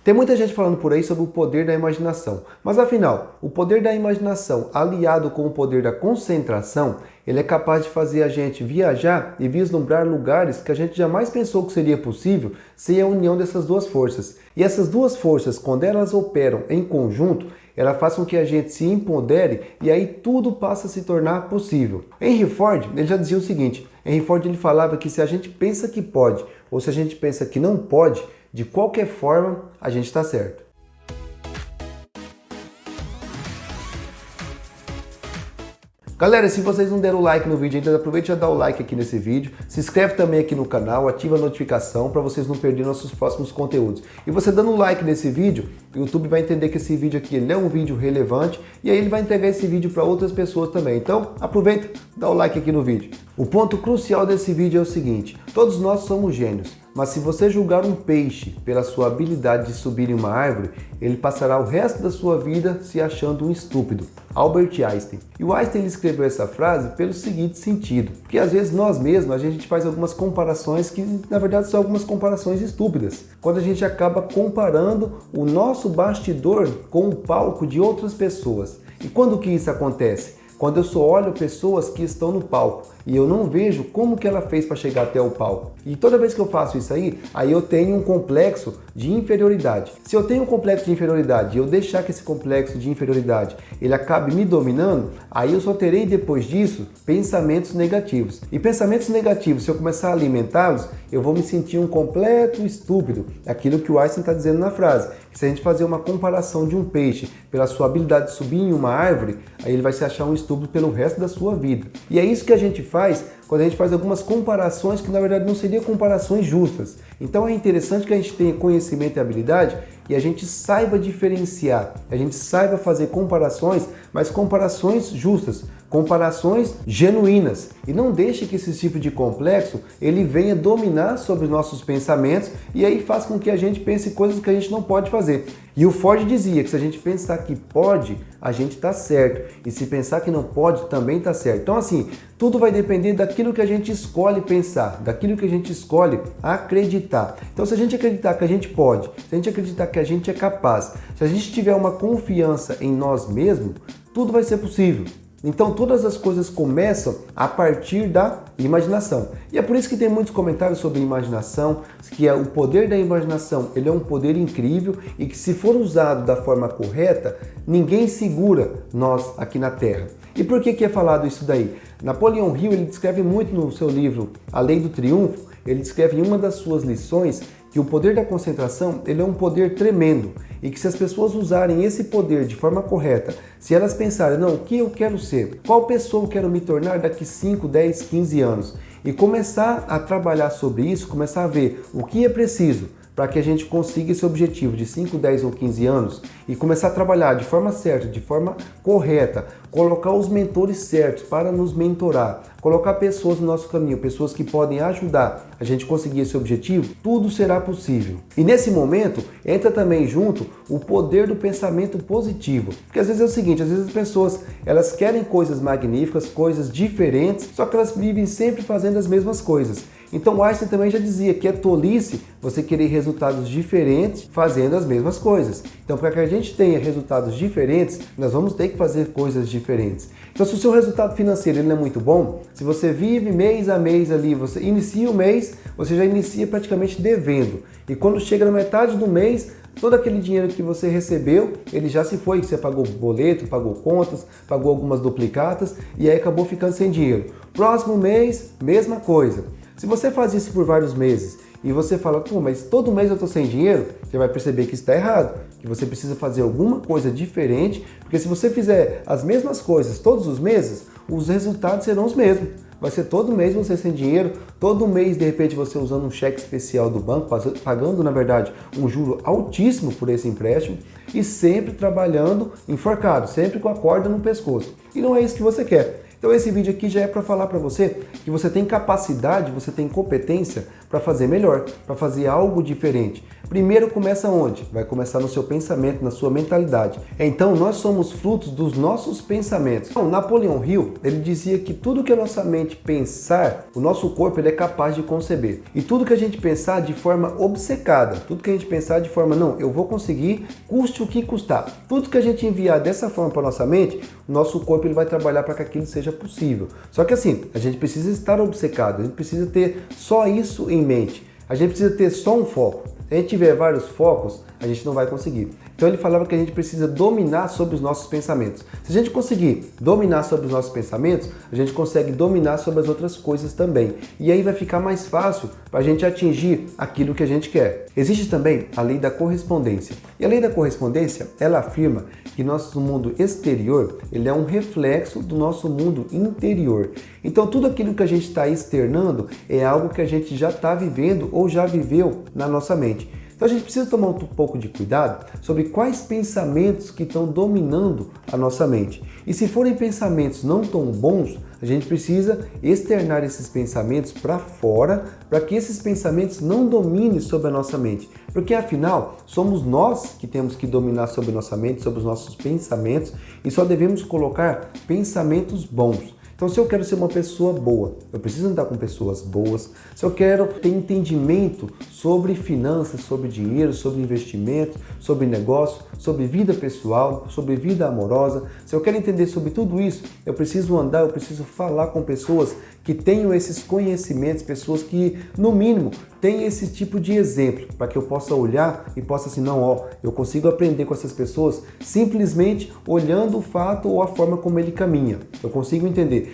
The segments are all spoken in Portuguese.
Tem muita gente falando por aí sobre o poder da imaginação, mas afinal, o poder da imaginação aliado com o poder da concentração, ele é capaz de fazer a gente viajar e vislumbrar lugares que a gente jamais pensou que seria possível sem a união dessas duas forças. E essas duas forças, quando elas operam em conjunto, ela faz com que a gente se empodere e aí tudo passa a se tornar possível. Henry Ford, ele já dizia o seguinte, Henry Ford ele falava que se a gente pensa que pode ou se a gente pensa que não pode, de qualquer forma, a gente está certo. Galera, se vocês não deram o like no vídeo ainda, aproveite e já dá o like aqui nesse vídeo, se inscreve também aqui no canal, ativa a notificação para vocês não perderem nossos próximos conteúdos. E você dando um like nesse vídeo, o YouTube vai entender que esse vídeo aqui ele é um vídeo relevante e aí ele vai entregar esse vídeo para outras pessoas também. Então, aproveita, dá o like aqui no vídeo. O ponto crucial desse vídeo é o seguinte, todos nós somos gênios. Mas se você julgar um peixe pela sua habilidade de subir em uma árvore, ele passará o resto da sua vida se achando um estúpido. Albert Einstein. E o Einstein escreveu essa frase pelo seguinte sentido, porque às vezes nós mesmos a gente faz algumas comparações que na verdade são algumas comparações estúpidas. Quando a gente acaba comparando o nosso bastidor com o palco de outras pessoas. E quando que isso acontece? Quando eu só olho pessoas que estão no palco e eu não vejo como que ela fez para chegar até o palco. E toda vez que eu faço isso aí eu tenho um complexo de inferioridade. Se eu tenho um complexo de inferioridade e eu deixar que esse complexo de inferioridade ele acabe me dominando, aí eu só terei depois disso pensamentos negativos. E pensamentos negativos, se eu começar a alimentá-los, eu vou me sentir um completo estúpido. Aquilo que o Einstein está dizendo na frase. Que se a gente fazer uma comparação de um peixe pela sua habilidade de subir em uma árvore, aí ele vai se achar um estúpido pelo resto da sua vida. E é isso que a gente faz quando a gente faz algumas comparações que na verdade não seriam comparações justas. Então é interessante que a gente tenha conhecimento e habilidade e a gente saiba diferenciar, a gente saiba fazer comparações, mas comparações justas, comparações genuínas. E não deixe que esse tipo de complexo ele venha dominar sobre os nossos pensamentos e aí faz com que a gente pense coisas que a gente não pode fazer. E o Ford dizia que se a gente pensar que pode, a gente está certo. E se pensar que não pode, também está certo. Então assim, tudo vai depender daquilo que a gente escolhe pensar, daquilo que a gente escolhe acreditar. Então se a gente acreditar que a gente pode, se a gente acreditar que a gente é capaz, se a gente tiver uma confiança em nós mesmos, tudo vai ser possível. Então todas as coisas começam a partir da imaginação. E é por isso que tem muitos comentários sobre imaginação, que o poder da imaginação ele é um poder incrível e que se for usado da forma correta, ninguém segura nós aqui na Terra. E por que é falado isso daí? Napoleão Hill ele descreve muito no seu livro A Lei do Triunfo, ele descreve em uma das suas lições que o poder da concentração ele é um poder tremendo e que se as pessoas usarem esse poder de forma correta, se elas pensarem, não, o que eu quero ser, qual pessoa eu quero me tornar daqui 5, 10, 15 anos e começar a trabalhar sobre isso, começar a ver o que é preciso para que a gente consiga esse objetivo de 5, 10 ou 15 anos e começar a trabalhar de forma certa, de forma correta, colocar os mentores certos para nos mentorar, colocar pessoas no nosso caminho, pessoas que podem ajudar a gente conseguir esse objetivo, tudo será possível. E nesse momento entra também junto o poder do pensamento positivo, porque às vezes é o seguinte, às vezes as pessoas elas querem coisas magníficas, coisas diferentes, só que elas vivem sempre fazendo as mesmas coisas. Então Einstein também já dizia que é tolice você querer resultados diferentes fazendo as mesmas coisas. Então para que a gente tenha resultados diferentes, nós vamos ter que fazer coisas diferentes. Então se o seu resultado financeiro ele não é muito bom, se você vive mês a mês ali, você inicia o mês, você já inicia praticamente devendo. E quando chega na metade do mês, todo aquele dinheiro que você recebeu, ele já se foi, você pagou boleto, pagou contas, pagou algumas duplicatas e aí acabou ficando sem dinheiro. Próximo mês, mesma coisa. Se você faz isso por vários meses e você fala, pô, mas todo mês eu tô sem dinheiro, você vai perceber que isso está errado, que você precisa fazer alguma coisa diferente, porque se você fizer as mesmas coisas todos os meses, os resultados serão os mesmos. Vai ser todo mês você sem dinheiro, todo mês de repente você usando um cheque especial do banco, pagando na verdade um juro altíssimo por esse empréstimo e sempre trabalhando enforcado, sempre com a corda no pescoço. E não é isso que você quer. Então esse vídeo aqui já é para falar para você que você tem capacidade, você tem competência para fazer melhor, para fazer algo diferente. Primeiro começa onde? Vai começar no seu pensamento, na sua mentalidade. Então nós somos frutos dos nossos pensamentos. Então, Napoleão Hill, ele dizia que tudo que a nossa mente pensar, o nosso corpo ele é capaz de conceber. E tudo que a gente pensar de forma obcecada, tudo que a gente pensar de forma, não, eu vou conseguir, custe o que custar. Tudo que a gente enviar dessa forma para nossa mente, o nosso corpo ele vai trabalhar para que aquilo seja possível. Só que assim, a gente precisa estar obcecado, a gente precisa ter só isso em mente. A gente precisa ter só um foco. Se a gente tiver vários focos, a gente não vai conseguir. Então ele falava que a gente precisa dominar sobre os nossos pensamentos. Se a gente conseguir dominar sobre os nossos pensamentos, a gente consegue dominar sobre as outras coisas também. E aí vai ficar mais fácil para a gente atingir aquilo que a gente quer. Existe também a lei da correspondência. E a lei da correspondência, ela afirma que nosso mundo exterior, ele é um reflexo do nosso mundo interior. Então tudo aquilo que a gente está externando é algo que a gente já está vivendo ou já viveu na nossa mente. Então a gente precisa tomar um pouco de cuidado sobre quais pensamentos que estão dominando a nossa mente. E se forem pensamentos não tão bons, a gente precisa externar esses pensamentos para fora, para que esses pensamentos não dominem sobre a nossa mente. Porque afinal, somos nós que temos que dominar sobre a nossa mente, sobre os nossos pensamentos, e só devemos colocar pensamentos bons. Então, se eu quero ser uma pessoa boa, eu preciso andar com pessoas boas. Se eu quero ter entendimento sobre finanças, sobre dinheiro, sobre investimento, sobre negócio, sobre vida pessoal, sobre vida amorosa, se eu quero entender sobre tudo isso, eu preciso andar, eu preciso falar com pessoas que tenham esses conhecimentos, pessoas que, no mínimo, têm esse tipo de exemplo, para que eu possa olhar e possa assim, não, ó, eu consigo aprender com essas pessoas simplesmente olhando o fato ou a forma como ele caminha. Eu consigo entender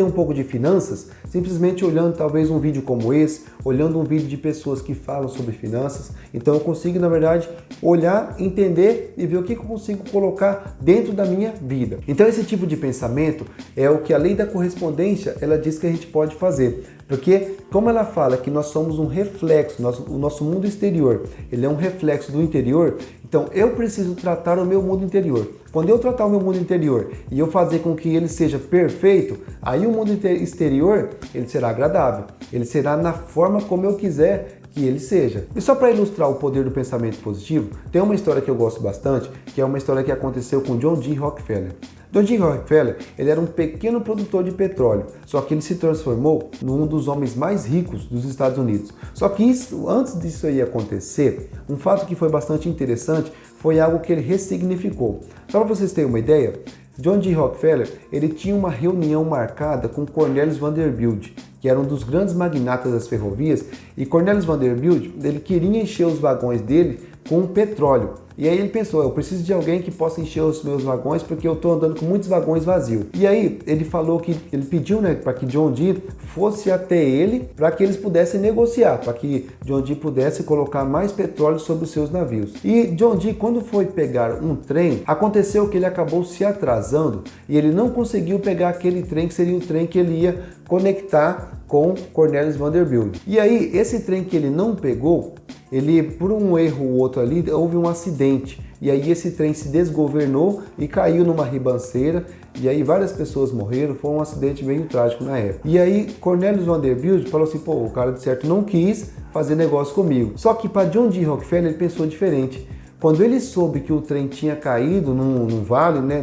um pouco de finanças simplesmente olhando talvez um vídeo como esse, olhando um vídeo de pessoas que falam sobre finanças. Então eu consigo, na verdade, olhar, entender e ver o que eu consigo colocar dentro da minha vida. Então esse tipo de pensamento é o que a lei da correspondência, ela diz que a gente pode fazer. Porque, como ela fala que nós somos um reflexo, o nosso mundo exterior, ele é um reflexo do interior, então eu preciso tratar o meu mundo interior. Quando eu tratar o meu mundo interior e eu fazer com que ele seja perfeito, aí o mundo exterior, ele será agradável, ele será na forma como eu quiser que ele seja. E só para ilustrar o poder do pensamento positivo, tem uma história que eu gosto bastante, que é uma história que aconteceu com John D. Rockefeller. John D. Rockefeller, ele era um pequeno produtor de petróleo, só que ele se transformou num dos homens mais ricos dos Estados Unidos. Só que antes disso aí acontecer, um fato que foi bastante interessante foi algo que ele ressignificou. Só para vocês terem uma ideia, John D. Rockefeller, ele tinha uma reunião marcada com Cornelius Vanderbilt, que era um dos grandes magnatas das ferrovias, e Cornelius Vanderbilt, ele queria encher os vagões dele com petróleo. E aí ele pensou, eu preciso de alguém que possa encher os meus vagões porque eu estou andando com muitos vagões vazios. E aí ele falou que, ele pediu, né, para que John Dee fosse até ele para que eles pudessem negociar, para que John Dee pudesse colocar mais petróleo sobre os seus navios. E John Dee, quando foi pegar um trem, aconteceu que ele acabou se atrasando e ele não conseguiu pegar aquele trem que seria o trem que ele ia conectar com Cornelius Vanderbilt. E aí, esse trem que ele não pegou, ele, por um erro ou outro ali, houve um acidente. E aí esse trem se desgovernou e caiu numa ribanceira. E aí várias pessoas morreram, foi um acidente meio trágico na época. E aí Cornelius Vanderbilt falou assim, pô, o cara de certo não quis fazer negócio comigo. Só que para John D. Rockefeller ele pensou diferente. Quando ele soube que o trem tinha caído num vale, né,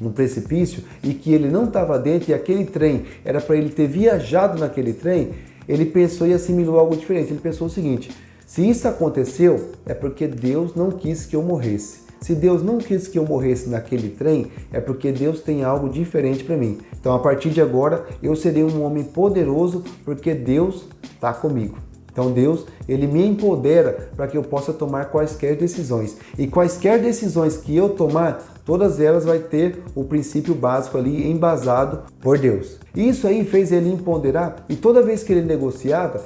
num precipício, e que ele não estava dentro, e aquele trem era para ele ter viajado naquele trem, ele pensou e assimilou algo diferente. Ele pensou o seguinte, se isso aconteceu, é porque Deus não quis que eu morresse. Se Deus não quis que eu morresse naquele trem, é porque Deus tem algo diferente para mim. Então, a partir de agora, eu serei um homem poderoso porque Deus está comigo. Então Deus, ele me empodera para que eu possa tomar quaisquer decisões. E quaisquer decisões que eu tomar, todas elas vai ter o princípio básico ali embasado por Deus. Isso aí fez ele empoderar e toda vez que ele negociava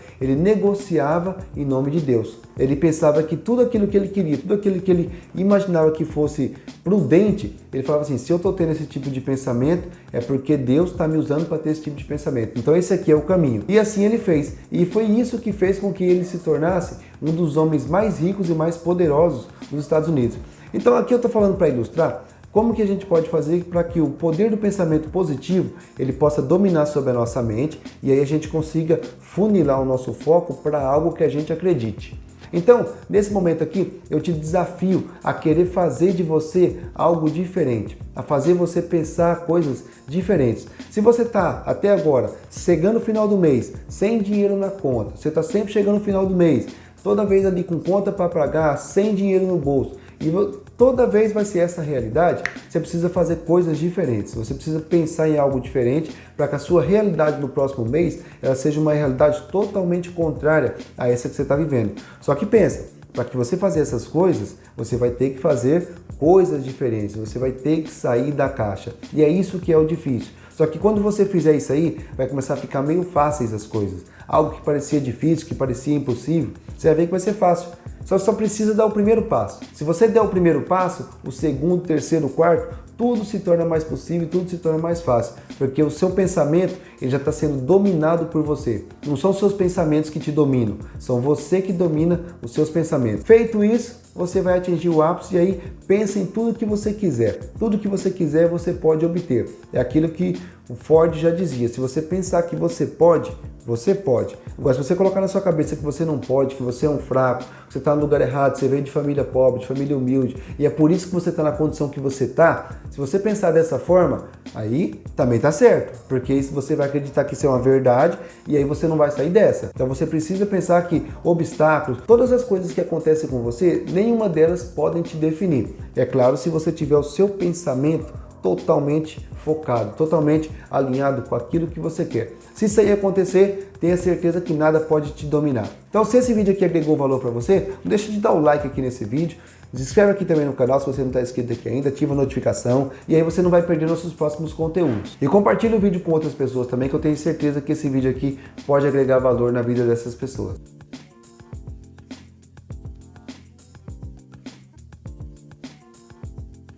em nome de Deus. Ele pensava que tudo aquilo que ele queria, tudo aquilo que ele imaginava que fosse prudente, ele falava assim, se eu estou tendo esse tipo de pensamento, é porque Deus está me usando para ter esse tipo de pensamento. Então esse aqui é o caminho. E assim ele fez. E foi isso que fez com que ele se tornasse um dos homens mais ricos e mais poderosos dos Estados Unidos. Então aqui eu estou falando para ilustrar Como que a gente pode fazer para que o poder do pensamento positivo ele possa dominar sobre a nossa mente e aí a gente consiga funilar o nosso foco para algo que a gente acredite. Então, nesse momento aqui, eu te desafio a querer fazer de você algo diferente, a fazer você pensar coisas diferentes. Se você está até agora chegando no final do mês sem dinheiro na conta, você está sempre chegando no final do mês, toda vez ali com conta para pagar, sem dinheiro no bolso, e toda vez vai ser essa realidade, você precisa fazer coisas diferentes, você precisa pensar em algo diferente para que a sua realidade no próximo mês ela seja uma realidade totalmente contrária a essa que você está vivendo. Só que pensa, para que você fazer essas coisas, você vai ter que fazer coisas diferentes, você vai ter que sair da caixa. E é isso que é o difícil. Só que quando você fizer isso aí, vai começar a ficar meio fáceis as coisas. Algo que parecia difícil, que parecia impossível, você vai ver que vai ser fácil. Só precisa dar o primeiro passo. Se você der o primeiro passo, o segundo, terceiro, quarto, tudo se torna mais possível, tudo se torna mais fácil, porque o seu pensamento ele já está sendo dominado por você. Não são os seus pensamentos que te dominam, são você que domina os seus pensamentos. Feito isso, você vai atingir o ápice e aí pensa em tudo que você quiser. Tudo que você quiser você pode obter. É aquilo que o Ford já dizia, se você pensar que você pode, você pode. Agora, se você colocar na sua cabeça que você não pode, que você é um fraco, que você está no lugar errado, você veio de família pobre, de família humilde, e é por isso que você está na condição que você está, se você pensar dessa forma, aí também está certo, porque isso você vai acreditar que isso é uma verdade e aí você não vai sair dessa. Então você precisa pensar que obstáculos, todas as coisas que acontecem com você, nenhuma delas podem te definir. É claro, se você tiver o seu pensamento totalmente focado, totalmente alinhado com aquilo que você quer. Se isso aí acontecer, tenha certeza que nada pode te dominar. Então, se esse vídeo aqui agregou valor para você, não deixe de dar o like aqui nesse vídeo, se inscreve aqui também no canal se você não está inscrito aqui ainda, ativa a notificação e aí você não vai perder nossos próximos conteúdos. E compartilhe o vídeo com outras pessoas também, que eu tenho certeza que esse vídeo aqui pode agregar valor na vida dessas pessoas.